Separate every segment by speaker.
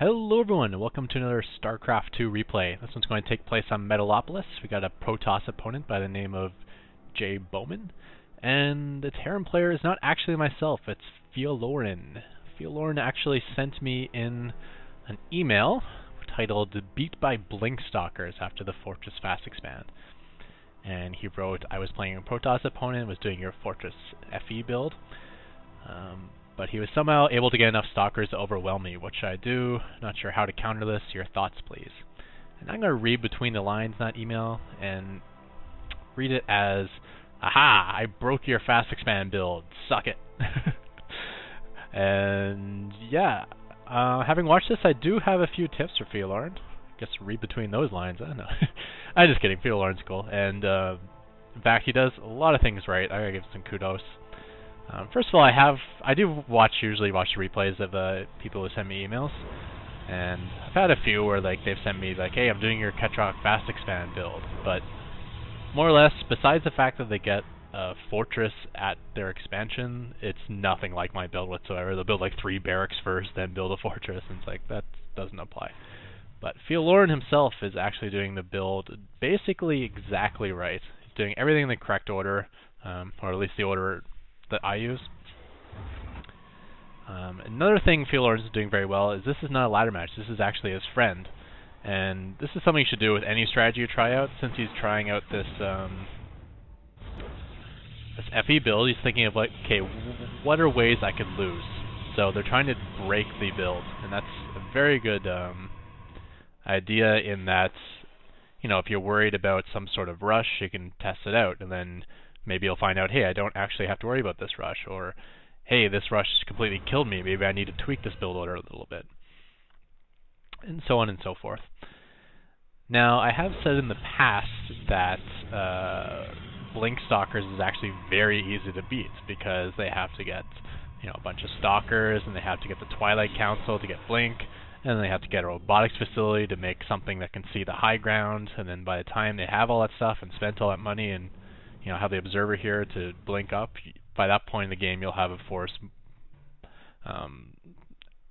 Speaker 1: Hello everyone, and welcome to another Starcraft 2 replay. This one's going to take place on Metalopolis. We got a Protoss opponent by the name of Jay Bowman, and the Terran player is not actually myself, it's Fiolorin. Fiolorin actually sent me in an email titled Beat by Blink Stalkers after the Fortress Fast Expand. And he wrote, I was playing a Protoss opponent, was doing your Fortress FE build. But he was somehow able to get enough Stalkers to overwhelm me. What should I do? Not sure how to counter this. Your thoughts, please. And I'm going to read between the lines in that email and read it as, aha, I broke your fast expand build. Suck it. And yeah, having watched this, I do have a few tips for Fiolorin. I guess read between those lines. I don't know. I'm just kidding. Fiolorin's cool. And in fact, he does a lot of things right. I gotta give him some kudos. First of all, I do usually watch the replays of people who send me emails, and I've had a few where they've sent me hey, I'm doing your Ketroc fast expand build, but more or less, besides the fact that they get a fortress at their expansion, it's nothing like my build whatsoever. They'll build 3 barracks first, then build a fortress, and it's that doesn't apply. But Fiolorin himself is actually doing the build basically exactly right. He's doing everything in the correct order, or at least the order that I use. Another thing Fiolorin is doing very well is this is not a ladder match. This is actually his friend, and this is something you should do with any strategy you try out. Since he's trying out this FE build, he's thinking of okay, what are ways I could lose? So they're trying to break the build, and that's a very good idea. In that, if you're worried about some sort of rush, you can test it out, and then maybe you'll find out, hey, I don't actually have to worry about this rush, or hey, this rush completely killed me, maybe I need to tweak this build order a little bit, and so on and so forth. Now, I have said in the past that Blink Stalkers is actually very easy to beat, because they have to get a bunch of Stalkers, and they have to get the Twilight Council to get Blink, and then they have to get a robotics facility to make something that can see the high ground, and then by the time they have all that stuff and spent all that money and have the observer here to blink up, by that point in the game you'll have a force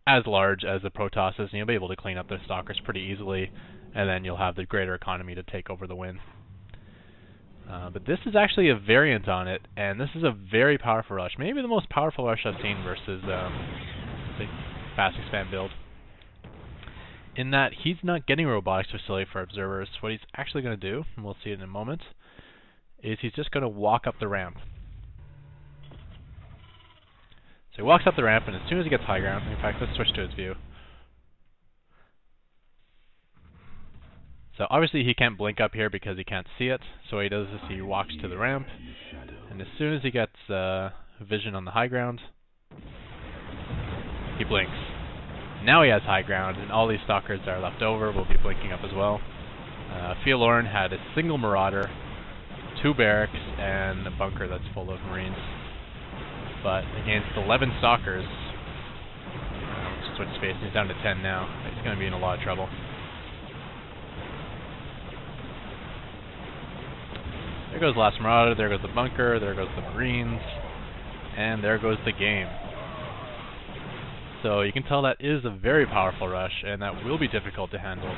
Speaker 1: as large as the Protoss is, and you'll be able to clean up the Stalkers pretty easily, and then you'll have the greater economy to take over the win. But this is actually a variant on it, and this is a very powerful rush. Maybe the most powerful rush I've seen versus the fast expand build. In that he's not getting a robotics facility for observers. What he's actually going to do, and we'll see it in a moment, is he's just going to walk up the ramp. So he walks up the ramp, and as soon as he gets high ground, in fact, let's switch to his view. So obviously he can't blink up here because he can't see it, so what he does is he walks to the ramp, and as soon as he gets vision on the high ground, he blinks. Now he has high ground, and all these Stalkers that are left over will be blinking up as well. Fiolorin had a single Marauder, 2 barracks, and a bunker that's full of Marines. But against 11 Stalkers, switch space, he's down to 10 now. He's going to be in a lot of trouble. There goes the last Marauder, there goes the bunker, there goes the Marines, and there goes the game. So you can tell that is a very powerful rush, and that will be difficult to handle.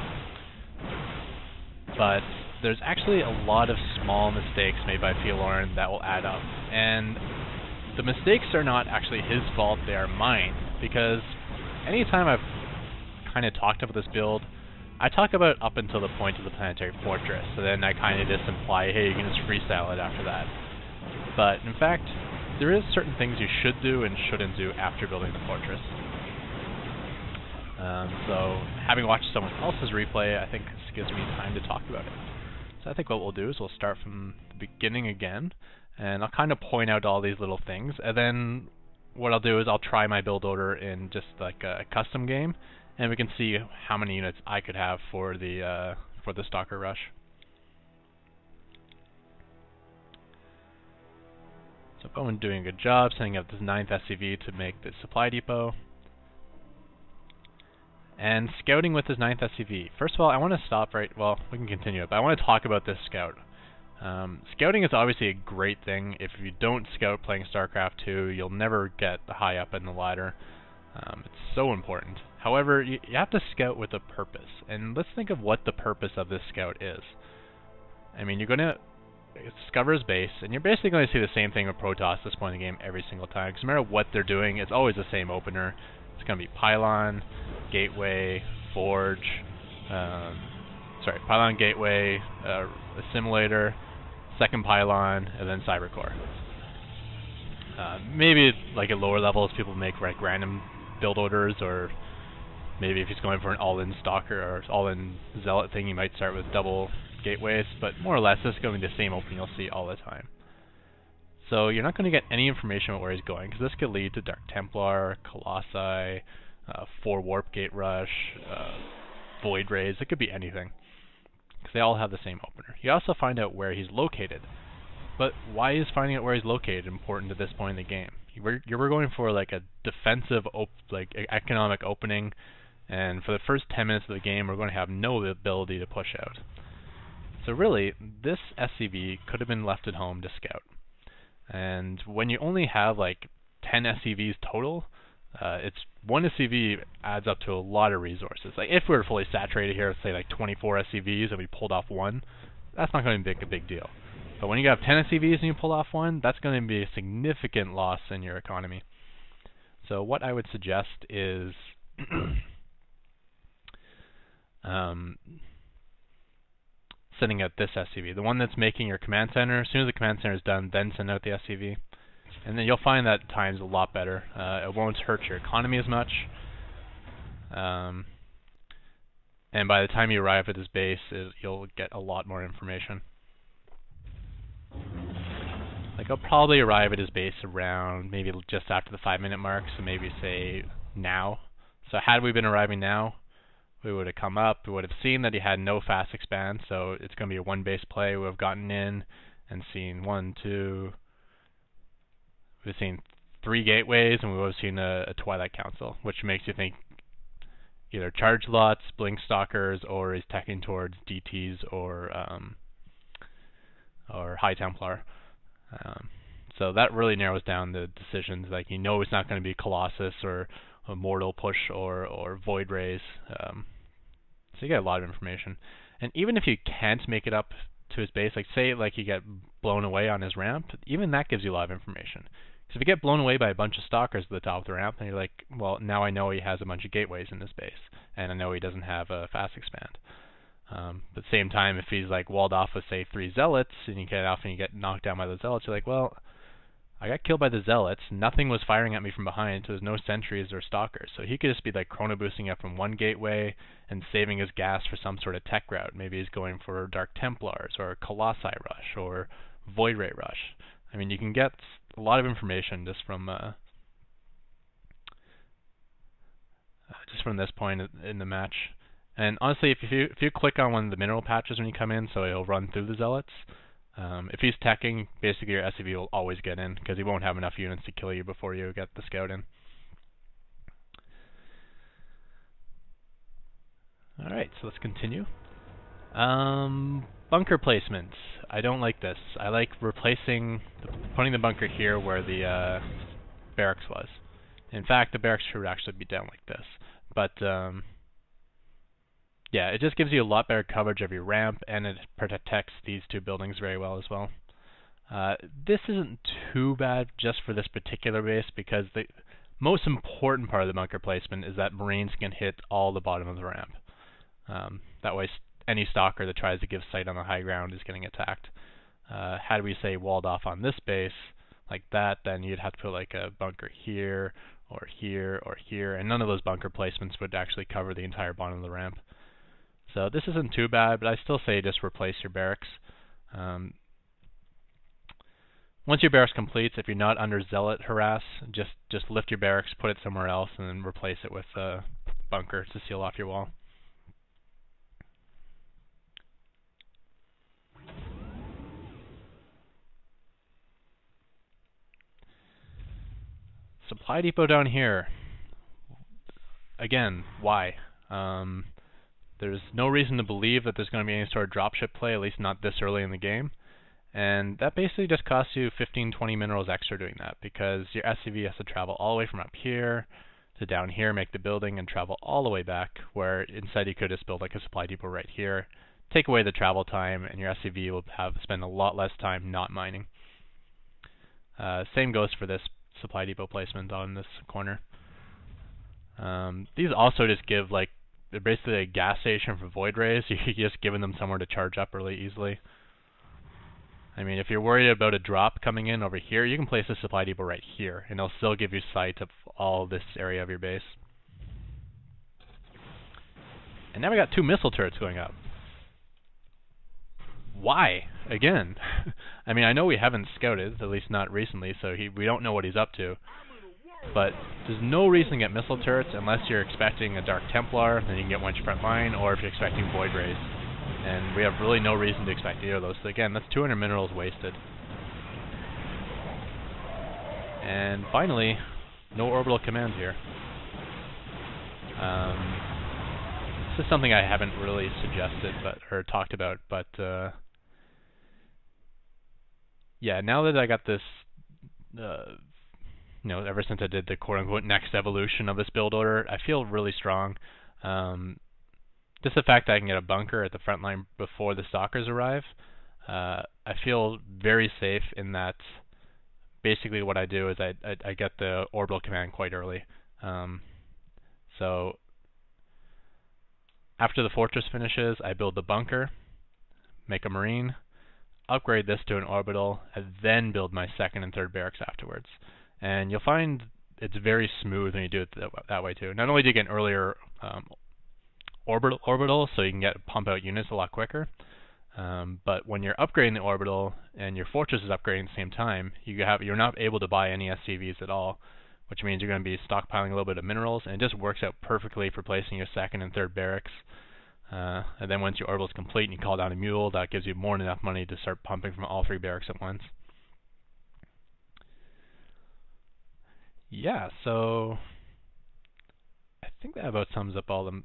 Speaker 1: But there's actually a lot of small mistakes made by Fiolorin that will add up. And the mistakes are not actually his fault, they are mine. Because anytime I've kind of talked about this build, I talk about up until the point of the Planetary Fortress, so then I kind of just imply, hey, you can just freestyle it after that. But in fact, there is certain things you should do and shouldn't do after building the fortress. So having watched someone else's replay, I think this gives me time to talk about it. So I think what we'll do is we'll start from the beginning again, and I'll kind of point out all these little things, and then what I'll do is I'll try my build order in just a custom game, and we can see how many units I could have for the Stalker rush. So Bowman doing a good job setting up this 9th SCV to make the supply depot. And scouting with his 9th SCV. First of all, I want to stop well, we can continue it, but I want to talk about this scout. Scouting is obviously a great thing. If you don't scout playing StarCraft 2, you'll never get high up in the ladder. It's so important. However, you have to scout with a purpose, and let's think of what the purpose of this scout is. I mean, you're going to discover his base, and you're basically going to see the same thing with Protoss at this point in the game every single time, because no matter what they're doing, it's always the same opener. It's going to be Pylon, Gateway, Forge, Pylon, Gateway, Assimilator, second Pylon, and then Cybercore. Maybe like at lower levels, people make like random build orders, or maybe if he's going for an all-in Stalker or all-in Zealot thing, you might start with double gateways, but more or less this is going to be the same opening you'll see all the time. So you're not going to get any information about where he's going, because this could lead to Dark Templar, Colossi, 4 Warp Gate Rush, Void Rays. It could be anything, because they all have the same opener. You also find out where he's located. But why is finding out where he's located important at this point in the game? We're going for like a defensive, economic opening, and for the first 10 minutes of the game, we're going to have no ability to push out. So really, this SCV could have been left at home to scout. And when you only have like 10 SCVs total, it's one SCV adds up to a lot of resources. Like if we were fully saturated here, say like 24 SCVs, and we pulled off one, that's not going to be a big deal. But when you have 10 SCVs and you pull off one, that's going to be a significant loss in your economy. So what I would suggest is sending out this SCV, the one that's making your command center. As soon as the command center is done, then send out the SCV. And then you'll find that time's a lot better. It won't hurt your economy as much. And by the time you arrive at this base, you'll get a lot more information. Like I'll probably arrive at his base around maybe just after the 5-minute mark, so maybe say now. So had we been arriving now, we would have come up, we would have seen that he had no fast expand, so it's going to be a 1-base play. We would have gotten in and seen 1, 2, we've seen 3 gateways, and we would have seen a Twilight Council, which makes you think either Charge Lots, Blink Stalkers, or he's teching towards DTs or High Templar. So that really narrows down the decisions. Like you know it's not going to be Colossus or a Mortal Push or Void Rays. So you get a lot of information. And even if you can't make it up to his base, like say like you get blown away on his ramp, even that gives you a lot of information. Because if you get blown away by a bunch of Stalkers at the top of the ramp, then you're like, well, now I know he has a bunch of gateways in his base, and I know he doesn't have a fast expand. But at the same time, if he's like walled off with say 3 Zealots, and you get off and you get knocked down by the Zealots, you're like, well, I got killed by the Zealots, nothing was firing at me from behind, so there's no sentries or Stalkers. So he could just be like chrono boosting up from one gateway and saving his gas for some sort of tech route. Maybe he's going for Dark Templars or Colossi Rush or Void Ray Rush. I mean, you can get a lot of information just from this point in the match. And honestly, if you click on one of the mineral patches when you come in, so it'll run through the Zealots. If he's teching, basically your SCV will always get in, because he won't have enough units to kill you before you get the scout in. Alright, so let's continue. Bunker placements. I don't like this. I like putting the bunker here where the barracks was. In fact, the barracks should actually be down like this. But yeah, it just gives you a lot better coverage of your ramp, and it protects these 2 buildings very well as well. This isn't too bad just for this particular base, because the most important part of the bunker placement is that Marines can hit all the bottom of the ramp. That way any Stalker that tries to give sight on the high ground is getting attacked. Had we say walled off on this base like that, then you'd have to put like a bunker here or here or here, and none of those bunker placements would actually cover the entire bottom of the ramp. So this isn't too bad, but I still say just replace your barracks. Once your barracks completes, if you're not under Zealot harass, just lift your barracks, put it somewhere else, and then replace it with a bunker to seal off your wall. Supply depot down here. Again, why? There's no reason to believe that there's going to be any sort of dropship play, at least not this early in the game. And that basically just costs you 15-20 minerals extra doing that, because your SCV has to travel all the way from up here to down here, make the building, and travel all the way back, where instead you could just build like a supply depot right here, take away the travel time, and your SCV will spend a lot less time not mining. Same goes for this supply depot placement on this corner. These also just give like, they're basically a gas station for void rays. You're just giving them somewhere to charge up really easily. I mean, if you're worried about a drop coming in over here, you can place a supply depot right here, and it'll still give you sight of all this area of your base. And now we got 2 missile turrets going up. Why? Again. I mean, I know we haven't scouted, at least not recently, so we don't know what he's up to. But there's no reason to get missile turrets unless you're expecting a Dark Templar, then you can get one front line, or if you're expecting void rays. And we have really no reason to expect either of those. So again, that's 200 minerals wasted. And finally, no orbital command here. This is something I haven't really suggested or talked about, but yeah, now that I got this, ever since I did the quote-unquote next evolution of this build order, I feel really strong. Just the fact that I can get a bunker at the front line before the Stalkers arrive, I feel very safe in that. Basically what I do is I get the orbital command quite early. So after the fortress finishes, I build the bunker, make a marine, upgrade this to an orbital, and then build my second and third barracks afterwards. And you'll find it's very smooth when you do it that way too. Not only do you get an earlier orbital, so you can pump out units a lot quicker, but when you're upgrading the orbital and your fortress is upgrading at the same time, you're not able to buy any SCVs at all, which means you're going to be stockpiling a little bit of minerals, and it just works out perfectly for placing your second and third barracks. And then once your orbital is complete and you call down a mule, that gives you more than enough money to start pumping from all 3 barracks at once. Yeah, so I think that about sums up all the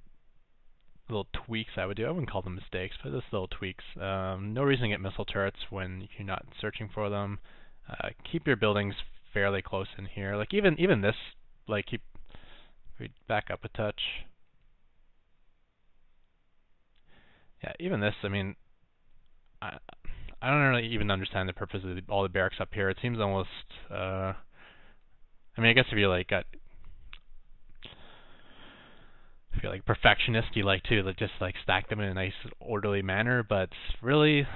Speaker 1: little tweaks I would do. I wouldn't call them mistakes, but just little tweaks. No reason to get missile turrets when you're not searching for them. Keep your buildings fairly close in here. Like even this, like we back up a touch. Yeah, even this. I mean, I don't really even understand the purpose of all the barracks up here. It seems almost. I mean, I guess if you like if you're like perfectionist, you like to just stack them in a nice orderly manner, but really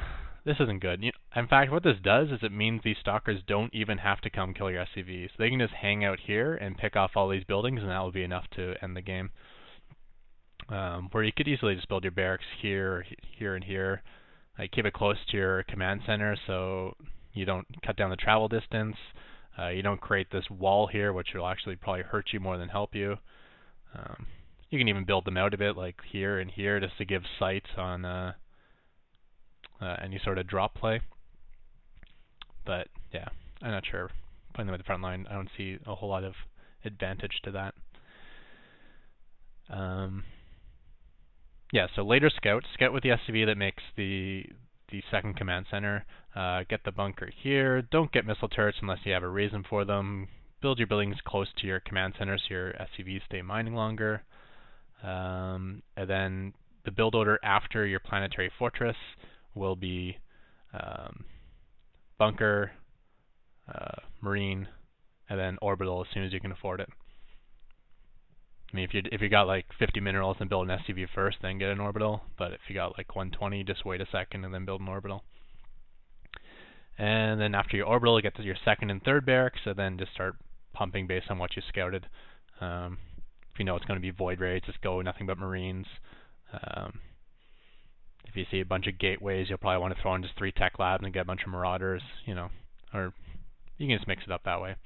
Speaker 1: this isn't good. In fact, what this does is it means these stalkers don't even have to come kill your SCVs. They can just hang out here and pick off all these buildings, and that will be enough to end the game. Where you could easily just build your barracks here, or here, and here. Keep it close to your command center so you don't cut down the travel distance. You don't create this wall here, which will actually probably hurt you more than help you. You can even build them out a bit, like here and here, just to give sight on any sort of drop play. But yeah, I'm not sure. Playing them at the front line, I don't see a whole lot of advantage to that. Yeah, so later scout with the SCV that makes the second command center. Get the bunker here. Don't get missile turrets unless you have a reason for them. Build your buildings close to your command center so your SCVs stay mining longer. And then the build order after your planetary fortress will be bunker, marine, and then orbital as soon as you can afford it. I mean, if you got like 50 minerals and build an SCV first, then get an orbital. But if you got like 120, just wait a second and then build an orbital. And then after your orbital, you get to your second and third barracks, and then just start pumping based on what you scouted. If you know it's going to be void rays, just go nothing but marines. If you see a bunch of gateways, you'll probably want to throw in just 3 tech labs and get a bunch of marauders, or you can just mix it up that way.